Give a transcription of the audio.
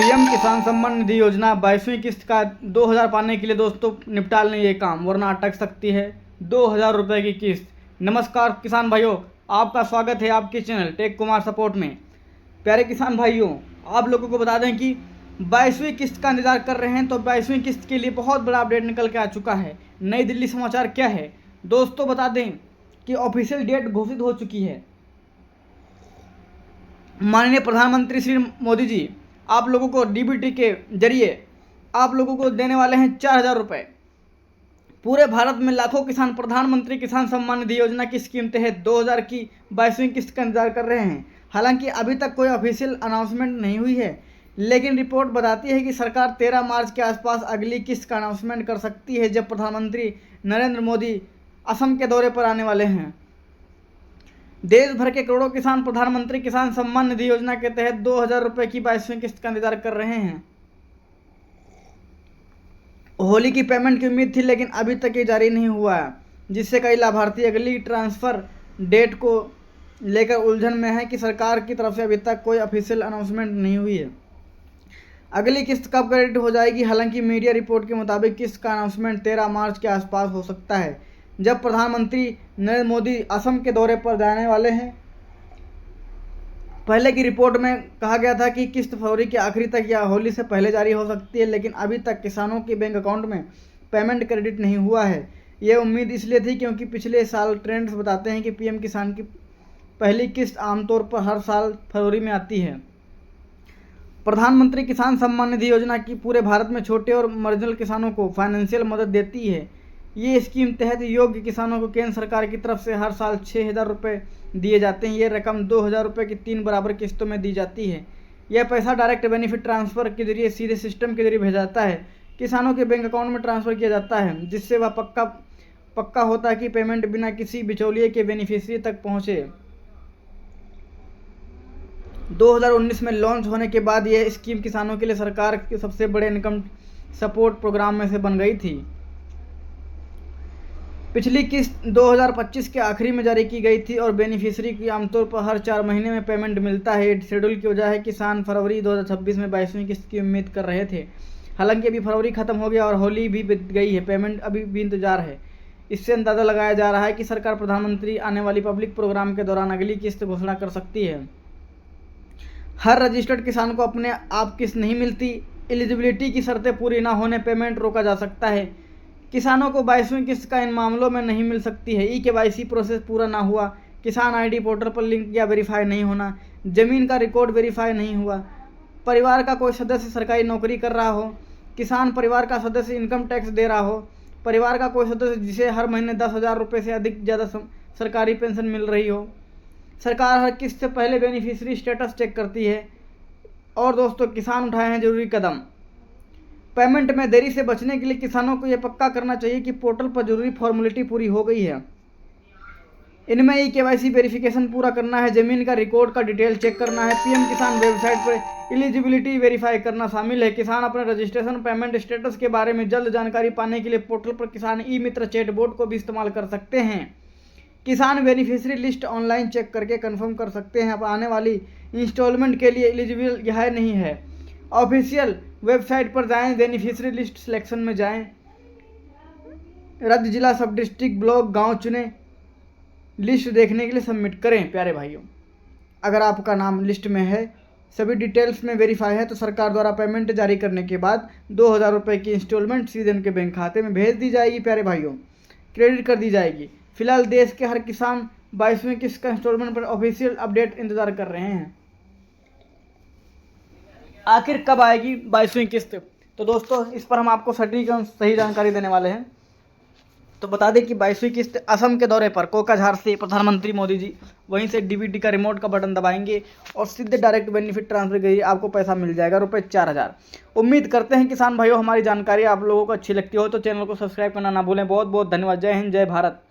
PM किसान सम्मान निधि योजना 22वीं किस्त का 2000 पाने के लिए दोस्तों निपटा लें ये काम, वरना अटक सकती है 2000 रुपये की किस्त। नमस्कार किसान भाइयों, आपका स्वागत है आपके चैनल टेक कुमार सपोर्ट में। प्यारे किसान भाइयों, आप लोगों को बता दें कि 22वीं किस्त का इंतजार कर रहे हैं तो 22वीं किस्त के लिए बहुत बड़ा अपडेट निकल के आ चुका है। नई दिल्ली समाचार क्या है दोस्तों, बता दें कि ऑफिशियल डेट घोषित हो चुकी है। माननीय प्रधानमंत्री श्री मोदी जी आप लोगों को डीबीटी के जरिए आप लोगों को देने वाले हैं 4000 रुपये। पूरे भारत में लाखों किसान प्रधानमंत्री किसान सम्मान निधि योजना की स्कीम तहत 2000 की 22वीं किस्त का इंतजार कर रहे हैं। हालांकि अभी तक कोई ऑफिशियल अनाउंसमेंट नहीं हुई है, लेकिन रिपोर्ट बताती है कि सरकार 13 मार्च के आसपास अगली किस्त का अनाउंसमेंट कर सकती है, जब प्रधानमंत्री नरेंद्र मोदी असम के दौरे पर आने वाले हैं। देश भर के करोड़ों किसान प्रधानमंत्री किसान सम्मान निधि योजना के तहत 2000 रुपये की 22वीं किस्त का इंतजार कर रहे हैं। होली की पेमेंट की उम्मीद थी, लेकिन अभी तक ये जारी नहीं हुआ है, जिससे कई लाभार्थी अगली ट्रांसफ़र डेट को लेकर उलझन में है कि सरकार की तरफ से अभी तक कोई ऑफिशियल अनाउंसमेंट नहीं हुई है। अगली किस्त कब क्रेडिट हो जाएगी? हालांकि मीडिया रिपोर्ट के मुताबिक किस्त का अनाउंसमेंट 13 मार्च के आसपास हो सकता है, जब प्रधानमंत्री नरेंद्र मोदी असम के दौरे पर जाने वाले हैं। पहले की रिपोर्ट में कहा गया था कि किस्त फरवरी के आखिरी तक या होली से पहले जारी हो सकती है, लेकिन अभी तक किसानों के बैंक अकाउंट में पेमेंट क्रेडिट नहीं हुआ है। यह उम्मीद इसलिए थी क्योंकि पिछले साल ट्रेंड्स बताते हैं कि पीएम किसान की पहली किस्त आमतौर पर हर साल फरवरी में आती है। प्रधानमंत्री किसान सम्मान निधि योजना की पूरे भारत में छोटे और मार्जिनल किसानों को फाइनेंशियल मदद देती है। ये स्कीम तहत योग्य किसानों को केंद्र सरकार की तरफ से हर साल 6000 रुपये दिए जाते हैं। ये रकम 2000 रुपये की 3 बराबर किस्तों में दी जाती है। यह पैसा डायरेक्ट बेनिफिट ट्रांसफ़र के जरिए सीधे सिस्टम के जरिए भेजा जाता है, किसानों के बैंक अकाउंट में ट्रांसफ़र किया जाता है, जिससे वह पक्का होता है कि पेमेंट बिना किसी बिचौलिए के बेनिफिशियरी तक पहुँचे। 2019 में लॉन्च होने के बाद यह स्कीम किसानों के लिए सरकार के सबसे बड़े इनकम सपोर्ट प्रोग्राम में से बन गई थी। पिछली किस्त 2025 के आखिरी में जारी की गई थी और बेनिफिशियरी की आमतौर पर हर 4 महीने में पेमेंट मिलता है। शेड्यूल की वजह है किसान फरवरी 2026 में 22वीं किस्त की उम्मीद कर रहे थे। हालांकि अभी फरवरी खत्म हो गया और होली भी बीत गई है, पेमेंट अभी भी इंतजार है। इससे अंदाज़ा लगाया जा रहा है कि सरकार प्रधानमंत्री आने वाली पब्लिक प्रोग्राम के दौरान अगली किस्त घोषणा कर सकती है। हर रजिस्टर्ड किसान को अपने आप किस्त नहीं मिलती। एलिजिबिलिटी की शर्तें पूरी ना होने पेमेंट रोका जा सकता है। किसानों को 22वीं किस्त का इन मामलों में नहीं मिल सकती है। KYC प्रोसेस पूरा ना हुआ, किसान ID पोर्टल पर लिंक या वेरीफाई नहीं होना, ज़मीन का रिकॉर्ड वेरीफाई नहीं हुआ, परिवार का कोई सदस्य सरकारी नौकरी कर रहा हो, किसान परिवार का सदस्य इनकम टैक्स दे रहा हो, परिवार का कोई सदस्य जिसे हर महीने 10,000 रुपये से अधिक ज़्यादा सरकारी पेंशन मिल रही हो। सरकार हर किस्त से पहले बेनिफिशियरी स्टेटस चेक करती है। और दोस्तों, किसान उठाए हैं जरूरी कदम। पेमेंट में देरी से बचने के लिए किसानों को यह पक्का करना चाहिए कि पोर्टल पर जरूरी फॉर्मेलिटी पूरी हो गई है। इनमें KYC वेरिफिकेशन पूरा करना है, ज़मीन का रिकॉर्ड का डिटेल चेक करना है, पीएम किसान वेबसाइट पर एलिजिबिलिटी वेरीफाई करना शामिल है। किसान अपने रजिस्ट्रेशन पेमेंट स्टेटस के बारे में जल्द जानकारी पाने के लिए पोर्टल पर किसान ई-मित्र चैटबॉट को भी इस्तेमाल कर सकते हैं। किसान बेनिफिशियरी लिस्ट ऑनलाइन चेक करके कंफर्म कर सकते हैं अब आने वाली इंस्टॉलमेंट के लिए एलिजिबल है नहीं है। ऑफिशियल वेबसाइट पर जाएं, बेनिफिशियरी लिस्ट सिलेक्शन में जाएं, राज्य, जिला, सब डिस्ट्रिक्ट, ब्लॉक, गांव चुनें, लिस्ट देखने के लिए सबमिट करें। प्यारे भाइयों, अगर आपका नाम लिस्ट में है, सभी डिटेल्स में वेरीफाई है, तो सरकार द्वारा पेमेंट जारी करने के बाद 2000 रुपये की इंस्टॉलमेंट सीधे उनके बैंक खाते में भेज दी जाएगी। प्यारे भाइयों, क्रेडिट कर दी जाएगी। फिलहाल देश के हर किसान 22वीं किस्त का इंस्टॉलमेंट पर ऑफिशियल अपडेट इंतजार कर रहे हैं। आखिर कब आएगी 22वीं किस्त? तो दोस्तों, इस पर हम आपको सटीक और सही जानकारी देने वाले हैं। तो बता दें कि 22वीं किस्त असम के दौरे पर कोकाझार से प्रधानमंत्री मोदी जी वहीं से डीबीटी का रिमोट का बटन दबाएंगे और सीधे डायरेक्ट बेनिफिट ट्रांसफर के जरिए आपको पैसा मिल जाएगा, रुपये 4000। उम्मीद करते हैं किसान भाइयों हमारी जानकारी आप लोगों को अच्छी लगती हो तो चैनल को सब्सक्राइब करना ना भूलें। बहुत बहुत धन्यवाद। जय हिंद, जय भारत।